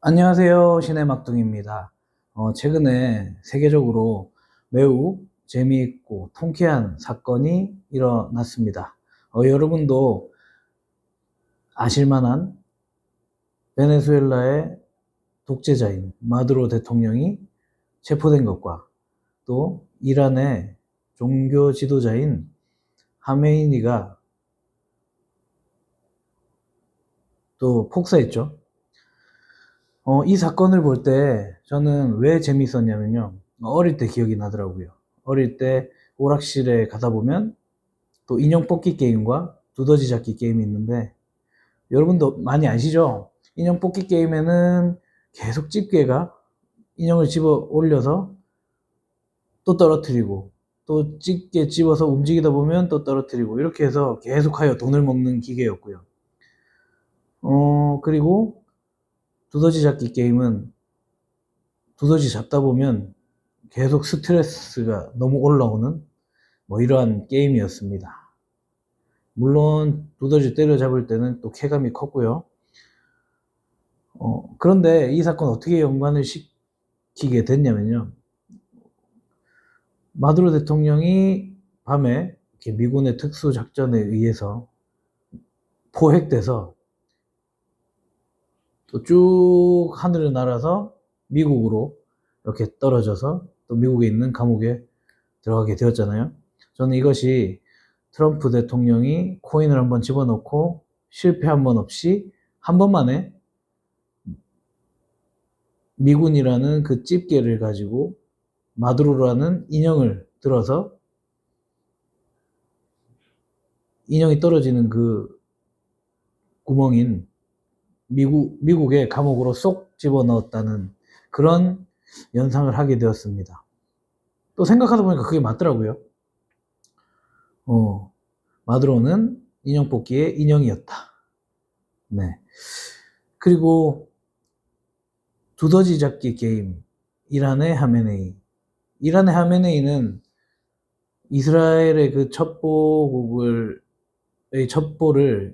안녕하세요. 신의 막둥입니다. 최근에 세계적으로 매우 재미있고 통쾌한 사건이 일어났습니다. 여러분도 아실만한 베네수엘라의 독재자인 마두로 대통령이 체포된 것과 또 이란의 종교 지도자인 하메이니가 또 폭사했죠. 이 사건을 볼 때 저는 왜 재밌었냐면요. 어릴 때 기억이 나더라고요. 어릴 때 오락실에 가다 보면 또 인형 뽑기 게임과 두더지 잡기 게임이 있는데 여러분도 많이 아시죠? 인형 뽑기 게임에는 계속 집게가 인형을 집어 올려서 또 떨어뜨리고 또 집게 집어서 움직이다 보면 또 떨어뜨리고 이렇게 해서 계속하여 돈을 먹는 기계였고요. 그리고 두더지 잡기 게임은 두더지 잡다 보면 계속 스트레스가 너무 올라오는 뭐 이러한 게임이었습니다. 물론 두더지 때려잡을 때는 또 쾌감이 컸고요. 그런데 이 사건 어떻게 연관을 시키게 됐냐면요. 마두로 대통령이 밤에 이렇게 미군의 특수작전에 의해서 포획돼서 또 쭉 하늘을 날아서 미국으로 이렇게 떨어져서 또 미국에 있는 감옥에 들어가게 되었잖아요. 저는 이것이 트럼프 대통령이 코인을 한번 집어넣고 실패 한 번 없이 한 번만에 미군이라는 그 집게를 가지고 마두로라는 인형을 들어서 인형이 떨어지는 그 구멍인 미국의 감옥으로 쏙 집어넣었다는 그런 연상을 하게 되었습니다. 또 생각하다 보니까 그게 맞더라고요. 마두로는 인형 뽑기의 인형이었다. 네. 그리고 두더지 잡기 게임, 이란의 하메네이. 이란의 하메네이는 이스라엘의 그 첩보를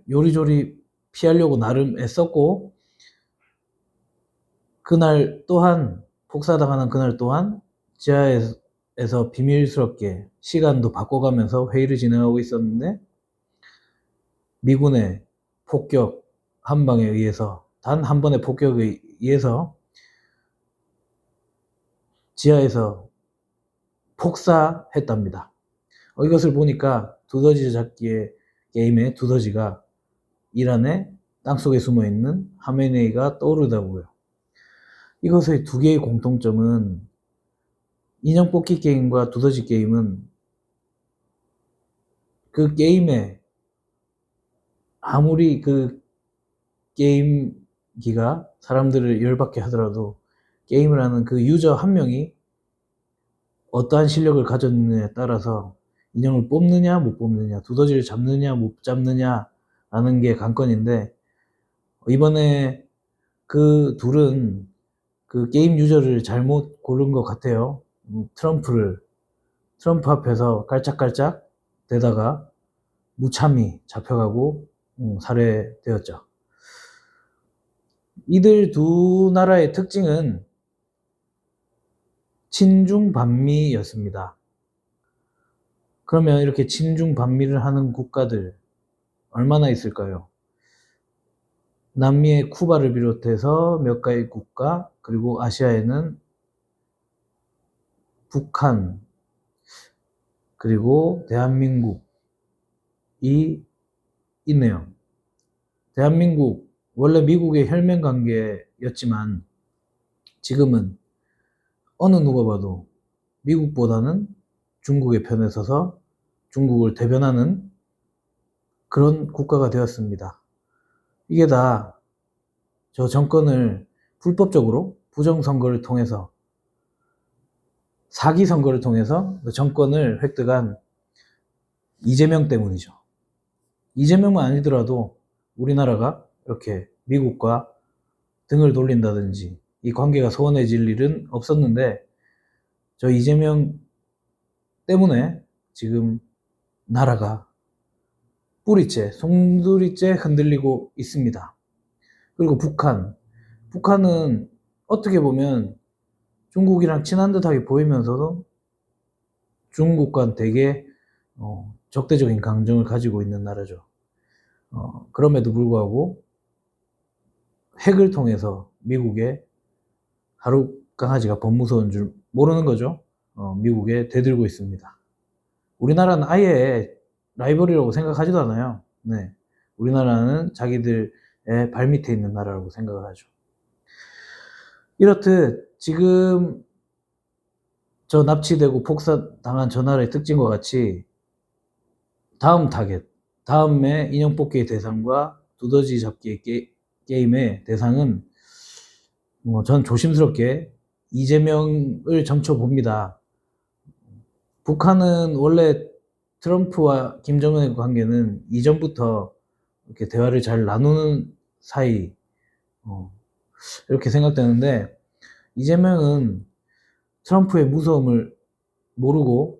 요리조리 피하려고 나름 애썼고, 그날 또한, 폭사당하는 그날 또한 지하에서 비밀스럽게 시간도 바꿔가면서 회의를 진행하고 있었는데, 미군의 폭격 한 방에 의해서, 단 한 번의 폭격에 의해서 지하에서 폭사했답니다. 이것을 보니까 두더지 잡기의 게임의 두더지가 이란의 땅속에 숨어있는 하메네이가 떠오르더라고요. 이것의 두 개의 공통점은 인형 뽑기 게임과 두더지 게임은 그 게임에 아무리 그 게임기가 사람들을 열받게 하더라도 게임을 하는 그 유저 한 명이 어떠한 실력을 가졌느냐에 따라서 인형을 뽑느냐 못 뽑느냐, 두더지를 잡느냐 못 잡느냐라는 게 관건인데, 이번에 그 둘은 그 게임 유저를 잘못 고른 것 같아요. 트럼프 앞에서 깔짝깔짝 대다가 무참히 잡혀가고 살해되었죠. 이들 두 나라의 특징은 친중반미였습니다. 그러면 이렇게 친중반미를 하는 국가들 얼마나 있을까요? 남미의 쿠바를 비롯해서 몇 가지 국가, 그리고 아시아에는 북한, 그리고 대한민국이 있네요. 대한민국, 원래 미국의 혈맹 관계였지만 지금은 어느 누가 봐도 미국보다는 중국의 편에 서서 중국을 대변하는 그런 국가가 되었습니다. 이게 다 저 정권을 불법적으로 부정선거를 통해서, 사기 선거를 통해서 정권을 획득한 이재명 때문이죠. 이재명만 아니더라도 우리나라가 이렇게 미국과 등을 돌린다든지 이 관계가 소원해질 일은 없었는데, 저 이재명 때문에 지금 나라가 뿌리째, 송두리째 흔들리고 있습니다. 그리고 북한은 어떻게 보면 중국이랑 친한 듯하게 보이면서도 중국과 되게 적대적인 감정을 가지고 있는 나라죠. 그럼에도 불구하고 핵을 통해서 미국의 하루 강아지가 법 무서운 줄 모르는 거죠. 미국에 대들고 있습니다. 우리나라는 아예 라이벌이라고 생각하지도 않아요. 네. 우리나라는 자기들의 발밑에 있는 나라라고 생각을 하죠. 이렇듯 지금 저 납치되고 폭사당한 저 나라의 특징과 같이 다음 타겟, 다음에 인형 뽑기의 대상과 두더지 잡기의 게임의 대상은 전 조심스럽게 이재명을 점쳐봅니다. 북한은 원래 트럼프와 김정은의 관계는 이전부터 이렇게 대화를 잘 나누는 사이, 이렇게 생각되는데, 이재명은 트럼프의 무서움을 모르고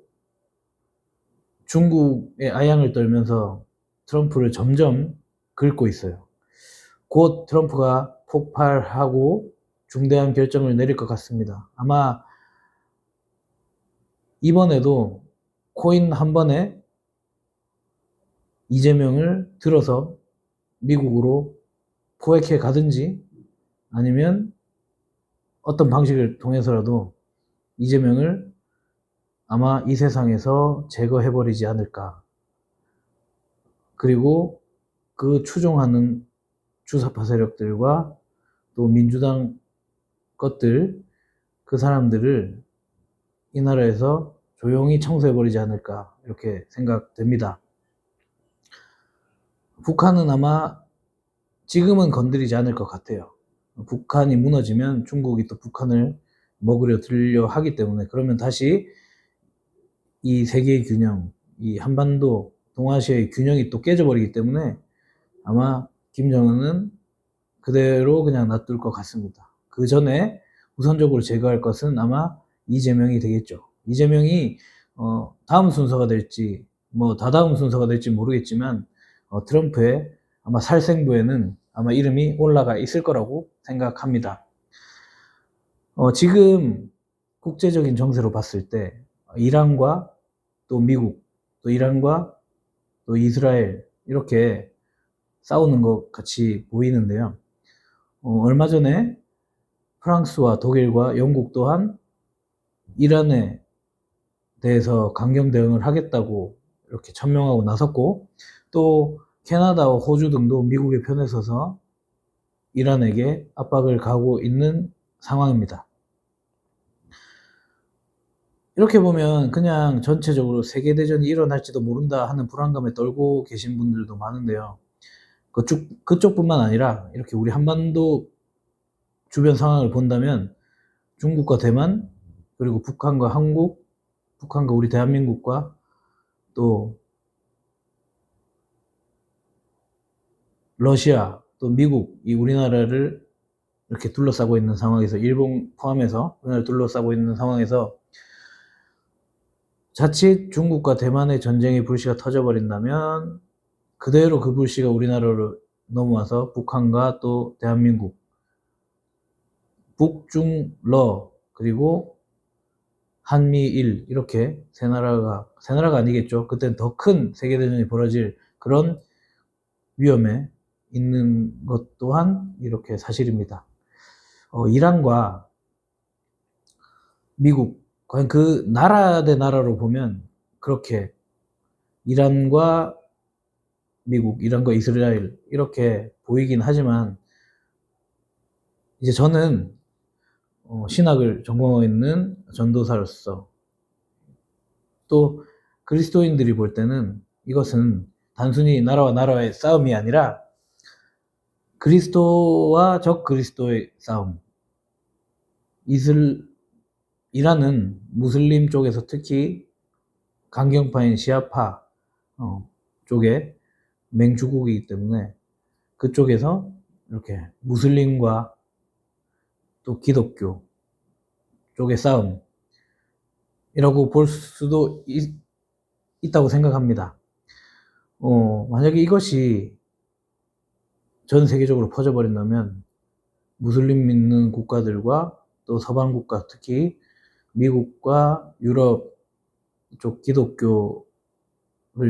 중국의 아양을 떨면서 트럼프를 점점 긁고 있어요. 곧 트럼프가 폭발하고 중대한 결정을 내릴 것 같습니다. 아마 이번에도 코인 한 번에 이재명을 들어서 미국으로 포획해 가든지 아니면 어떤 방식을 통해서라도 이재명을 아마 이 세상에서 제거해버리지 않을까. 그리고 그 추종하는 주사파 세력들과 또 민주당 것들, 그 사람들을 이 나라에서 조용히 청소해버리지 않을까 이렇게 생각됩니다. 북한은 아마 지금은 건드리지 않을 것 같아요. 북한이 무너지면 중국이 또 북한을 먹으려 들려 하기 때문에, 그러면 다시 이 세계의 균형, 이 한반도, 동아시아의 균형이 또 깨져버리기 때문에 아마 김정은은 그대로 그냥 놔둘 것 같습니다. 그 전에 우선적으로 제거할 것은 아마 이재명이 되겠죠. 이재명이 다음 순서가 될지 뭐 다다음 순서가 될지 모르겠지만 트럼프의 아마 살생부에는 아마 이름이 올라가 있을 거라고 생각합니다. 지금 국제적인 정세로 봤을 때 이란과 또 미국, 또 이란과 또 이스라엘 이렇게 싸우는 것 같이 보이는데요. 얼마 전에 프랑스와 독일과 영국 또한 이란에 대해서 강경 대응을 하겠다고 이렇게 천명하고 나섰고, 또 캐나다와 호주 등도 미국의 편에 서서 이란에게 압박을 가하고 있는 상황입니다. 이렇게 보면 그냥 전체적으로 세계대전이 일어날지도 모른다 하는 불안감에 떨고 계신 분들도 많은데요. 그쪽뿐만 아니라 이렇게 우리 한반도 주변 상황을 본다면 중국과 대만, 그리고 북한과 한국, 북한과 우리 대한민국과 또 러시아, 또 미국, 이 우리나라를 이렇게 둘러싸고 있는 상황에서, 일본 포함해서 우리나라를 둘러싸고 있는 상황에서 자칫 중국과 대만의 전쟁의 불씨가 터져버린다면 그대로 그 불씨가 우리나라로 넘어와서 북한과 또 대한민국, 북중러, 그리고 한미일 이렇게 세 나라가 아니겠죠. 그때는 더 큰 세계대전이 벌어질 그런 위험에 있는 것 또한 이렇게 사실입니다. 이란과 미국, 과연 그 나라 대 나라로 보면 그렇게 이란과 미국, 이란과 이스라엘 이렇게 보이긴 하지만, 이제 저는 신학을 전공하고 있는 전도사로서 또 그리스도인들이 볼 때는 이것은 단순히 나라와 나라의 싸움이 아니라 그리스도와 적 그리스도의 싸움. 이란은 무슬림 쪽에서 특히 강경파인 시아파 쪽에 맹주국이기 때문에 그쪽에서 이렇게 무슬림과 또 기독교 쪽의 싸움이라고 볼 수도 있다고 생각합니다. 만약에 이것이 전 세계적으로 퍼져버린다면 무슬림 믿는 국가들과 또 서방 국가, 특히 미국과 유럽 쪽 기독교를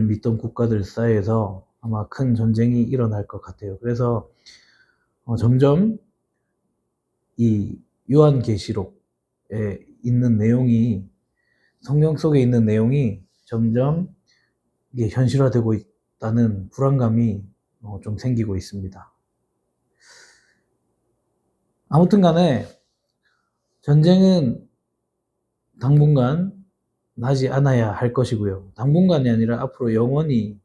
믿던 국가들 사이에서 아마 큰 전쟁이 일어날 것 같아요. 그래서 점점 이 요한계시록에 있는 내용이, 성경 속에 있는 내용이 점점 이게 현실화되고 있다는 불안감이 좀 생기고 있습니다. 아무튼 간에 전쟁은 당분간 나지 않아야 할 것이고요. 당분간이 아니라 앞으로 영원히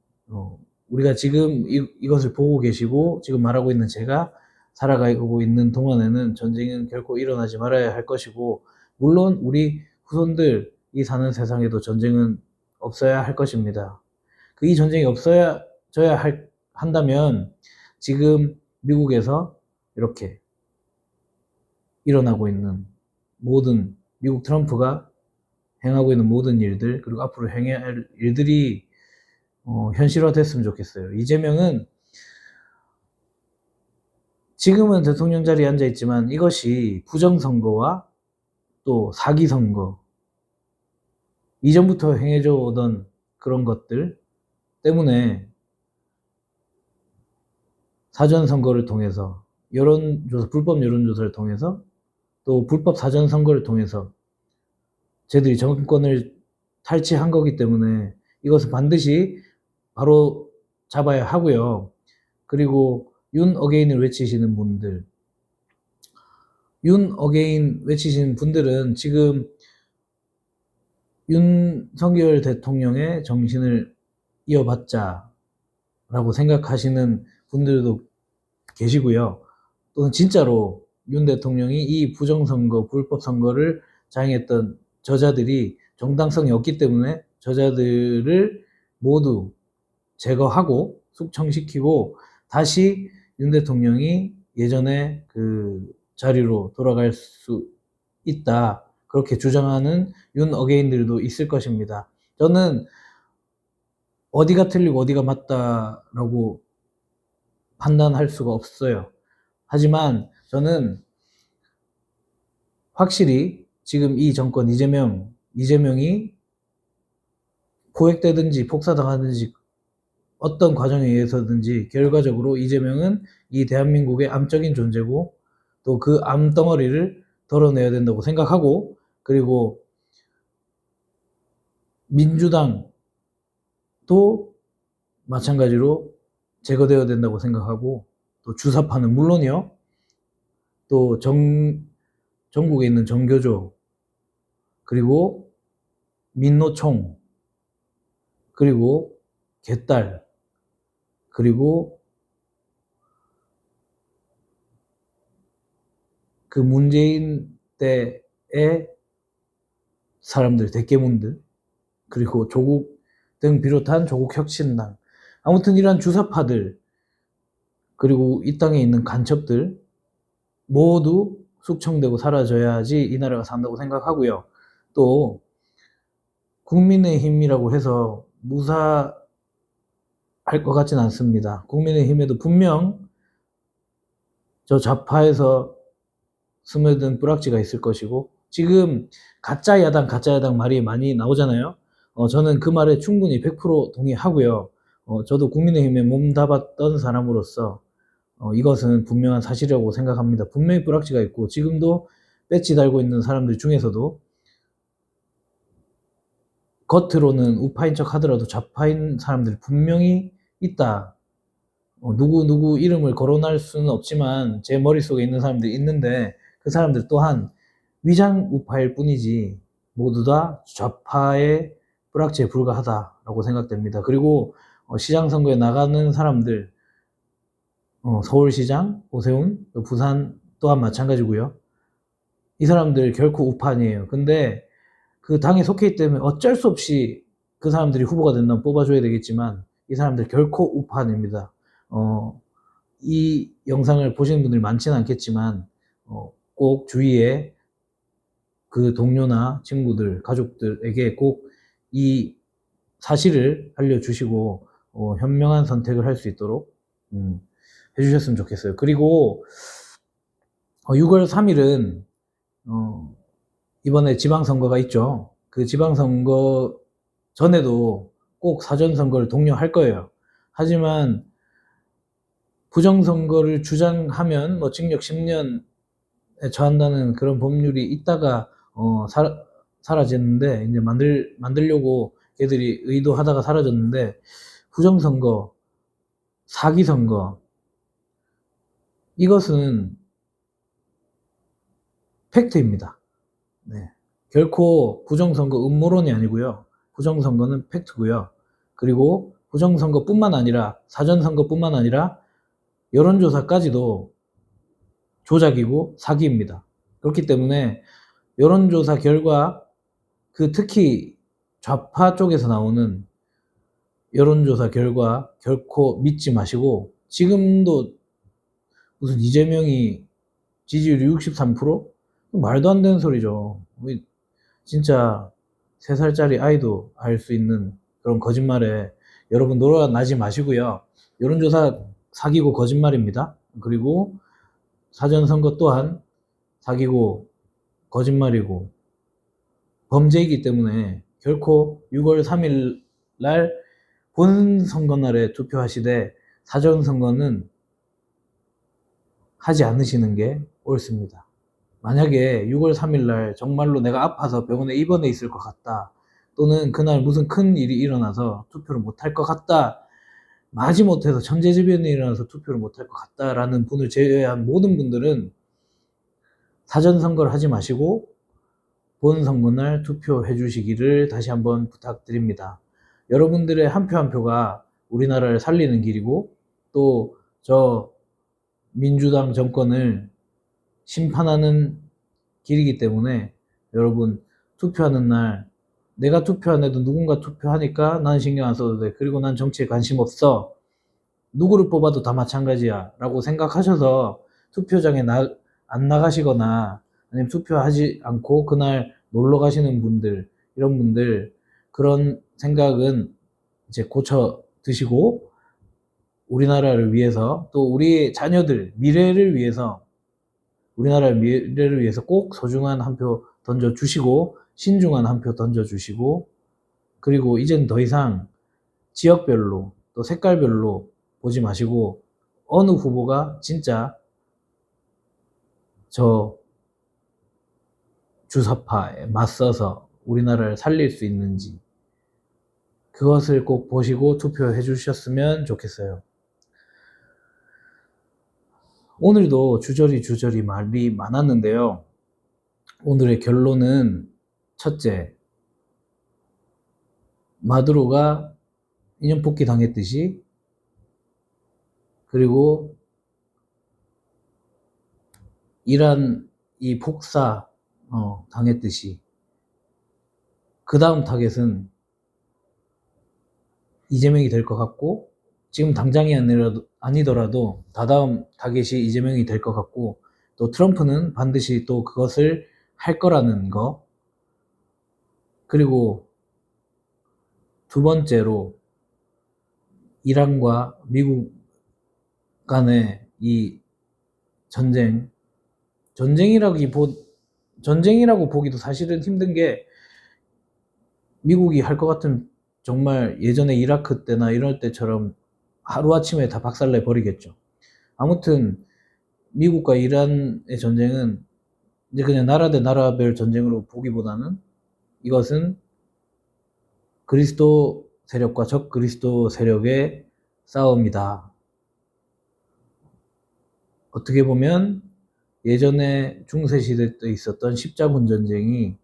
우리가 지금 이것을 보고 계시고 지금 말하고 있는 제가 살아가고 있는 동안에는 전쟁은 결코 일어나지 말아야 할 것이고, 물론 우리 후손들이 사는 세상에도 전쟁은 없어야 할 것입니다. 이 전쟁이 없어져야 한다면 지금 미국에서 이렇게 일어나고 있는 모든, 미국 트럼프가 행하고 있는 모든 일들, 그리고 앞으로 행해야 할 일들이 현실화됐으면 좋겠어요. 이재명은 지금은 대통령 자리에 앉아 있지만 이것이 부정선거와 또 사기선거, 이전부터 행해져 오던 그런 것들 때문에 사전선거를 통해서, 불법 여론조사를 통해서, 또 불법 사전선거를 통해서 쟤들이 정권을 탈취한 거기 때문에 이것을 반드시 바로 잡아야 하고요. 그리고 윤 어게인을 외치시는 분들, 윤 어게인 외치시는 분들은 지금 윤석열 대통령의 정신을 이어받자 라고 생각하시는 분들도 계시고요. 또는 진짜로 윤 대통령이 이 부정선거, 불법선거를 자행했던 저자들이 정당성이 없기 때문에 저자들을 모두 제거하고 숙청시키고 다시 윤 대통령이 예전의 그 자리로 돌아갈 수 있다, 그렇게 주장하는 윤 어게인들도 있을 것입니다. 저는 어디가 틀리고 어디가 맞다라고 판단할 수가 없어요. 하지만 저는 확실히 지금 이 정권, 이재명이 포획되든지 폭사당하든지 어떤 과정에 의해서든지 결과적으로 이재명은 이 대한민국의 암적인 존재고 또 그 암덩어리를 덜어내야 된다고 생각하고, 그리고 민주당도 마찬가지로 제거되어야 된다고 생각하고, 또 주사파는 물론이요, 또 전국에 있는 정교조, 그리고 민노총, 그리고 개딸, 그리고 그 문재인 때의 사람들, 대깨문들, 그리고 조국 등 비롯한 조국혁신당, 아무튼 이러한 주사파들, 그리고 이 땅에 있는 간첩들 모두 숙청되고 사라져야지 이 나라가 산다고 생각하고요. 또 국민의힘이라고 해서 무사할 것 같진 않습니다. 국민의힘에도 분명 저 좌파에서 스며든 뿌락지가 있을 것이고, 지금 가짜 야당 말이 많이 나오잖아요. 저는 그 말에 충분히 100% 동의하고요. 저도 국민의힘에 몸담았던 사람으로서 이것은 분명한 사실이라고 생각합니다. 분명히 뿌락지가 있고 지금도 배지 달고 있는 사람들 중에서도 겉으로는 우파인 척 하더라도 좌파인 사람들이 분명히 있다. 누구 이름을 거론할 수는 없지만 제 머릿속에 있는 사람들이 있는데, 그 사람들 또한 위장 우파일 뿐이지 모두 다 좌파의 뿌락지에 불과하다라고 생각됩니다. 그리고 시장 선거에 나가는 사람들, 서울시장, 오세훈, 부산 또한 마찬가지고요. 이 사람들 결코 우파 아니에요. 근데 그 당에 속해 있기 때문에 어쩔 수 없이 그 사람들이 후보가 된다면 뽑아줘야 되겠지만 이 사람들 결코 우파 아닙니다. 이 영상을 보시는 분들이 많지는 않겠지만 꼭 주위에 그 동료나 친구들, 가족들에게 꼭 이 사실을 알려주시고 현명한 선택을 할 수 있도록 해주셨으면 좋겠어요. 그리고 6월 3일은 이번에 지방선거가 있죠. 그 지방선거 전에도 꼭 사전선거를 독려할 거예요. 하지만 부정선거를 주장하면 징역 10년에 처한다는 그런 법률이 있다가 사라졌는데, 이제 만들려고 걔들이 의도하다가 사라졌는데, 부정선거, 사기선거, 이것은 팩트입니다. 네. 결코 부정선거 음모론이 아니고요. 부정선거는 팩트고요. 그리고 부정선거뿐만 아니라, 사전선거뿐만 아니라 여론조사까지도 조작이고 사기입니다. 그렇기 때문에 여론조사 결과, 특히 좌파 쪽에서 나오는 여론조사 결과 결코 믿지 마시고, 지금도 무슨 이재명이 지지율이 63%? 말도 안 되는 소리죠. 진짜 3살짜리 아이도 알 수 있는 그런 거짓말에 여러분 놀아나지 마시고요. 여론조사 사기고 거짓말입니다. 그리고 사전선거 또한 사기고 거짓말이고 범죄이기 때문에 결코 6월 3일 날 본선거날에 투표하시되 사전선거는 하지 않으시는 게 옳습니다. 만약에 6월 3일 날 정말로 내가 아파서 병원에 입원해 있을 것 같다, 또는 그날 무슨 큰 일이 일어나서 투표를 못할 것 같다, 마지못해서 천재지변이 일어나서 투표를 못할 것 같다라는 분을 제외한 모든 분들은 사전선거를 하지 마시고 본선거날 투표해 주시기를 다시 한번 부탁드립니다. 여러분들의 한 표 한 표가 우리나라를 살리는 길이고, 또 저 민주당 정권을 심판하는 길이기 때문에, 여러분 투표하는 날 내가 투표 안 해도 누군가 투표하니까 난 신경 안 써도 돼, 그리고 난 정치에 관심 없어, 누구를 뽑아도 다 마찬가지야 라고 생각하셔서 투표장에 안 나가시거나, 아니면 투표하지 않고 그날 놀러 가시는 분들, 이런 분들 그런 생각은 이제 고쳐 드시고, 우리나라를 위해서, 또 우리 자녀들 미래를 위해서, 우리나라의 미래를 위해서 꼭 소중한 한 표 던져주시고, 신중한 한 표 던져주시고, 그리고 이젠 더 이상 지역별로 또 색깔별로 보지 마시고, 어느 후보가 진짜 저 주사파에 맞서서 우리나라를 살릴 수 있는지, 그것을 꼭 보시고 투표해 주셨으면 좋겠어요. 오늘도 주저리 말이 많았는데요. 오늘의 결론은, 첫째, 마두로가 인연 뽑기 당했듯이, 그리고 이란 이 폭사 당했듯이, 그 다음 타겟은 이재명이 될 것 같고, 지금 당장이 아니더라도 다다음 타겟이 이재명이 될 것 같고, 또 트럼프는 반드시 또 그것을 할 거라는 거, 그리고 두 번째로 이란과 미국 간의 이 전쟁이라고 보기도 사실은 힘든 게, 미국이 할 것 같으면 정말 예전에 이라크 때나 이럴 때처럼 하루아침에 다 박살내 버리겠죠. 아무튼 미국과 이란의 전쟁은 이제 그냥 나라 대 나라별 전쟁으로 보기보다는, 이것은 그리스도 세력과 적 그리스도 세력의 싸움이다. 어떻게 보면 예전에 중세시대 때 있었던 십자군 전쟁이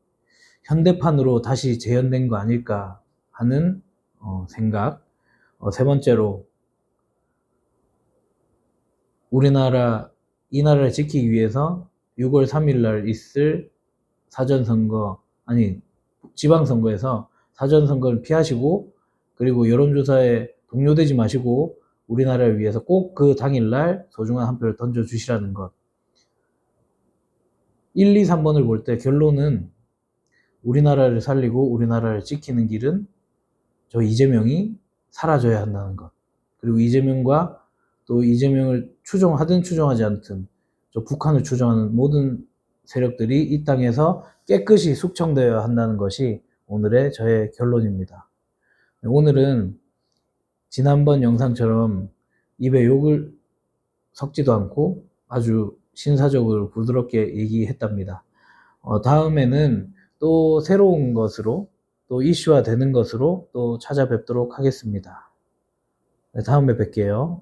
현대판으로 다시 재현된 거 아닐까 하는 생각. 세 번째로, 이 나라를 지키기 위해서 6월 3일 날 있을 지방선거에서 사전선거를 피하시고, 그리고 여론조사에 동요되지 마시고, 우리나라를 위해서 꼭 그 당일날 소중한 한 표를 던져주시라는 것. 1, 2, 3번을 볼 때 결론은, 우리나라를 살리고 우리나라를 지키는 길은 저 이재명이 사라져야 한다는 것. 그리고 이재명과 또 이재명을 추종하든 추종하지 않든 저 북한을 추종하는 모든 세력들이 이 땅에서 깨끗이 숙청되어야 한다는 것이 오늘의 저의 결론입니다. 오늘은 지난번 영상처럼 입에 욕을 섞지도 않고 아주 신사적으로 부드럽게 얘기했답니다. 다음에는 또 새로운 것으로 또 이슈화 되는 것으로 또 찾아뵙도록 하겠습니다. 네, 다음에 뵐게요.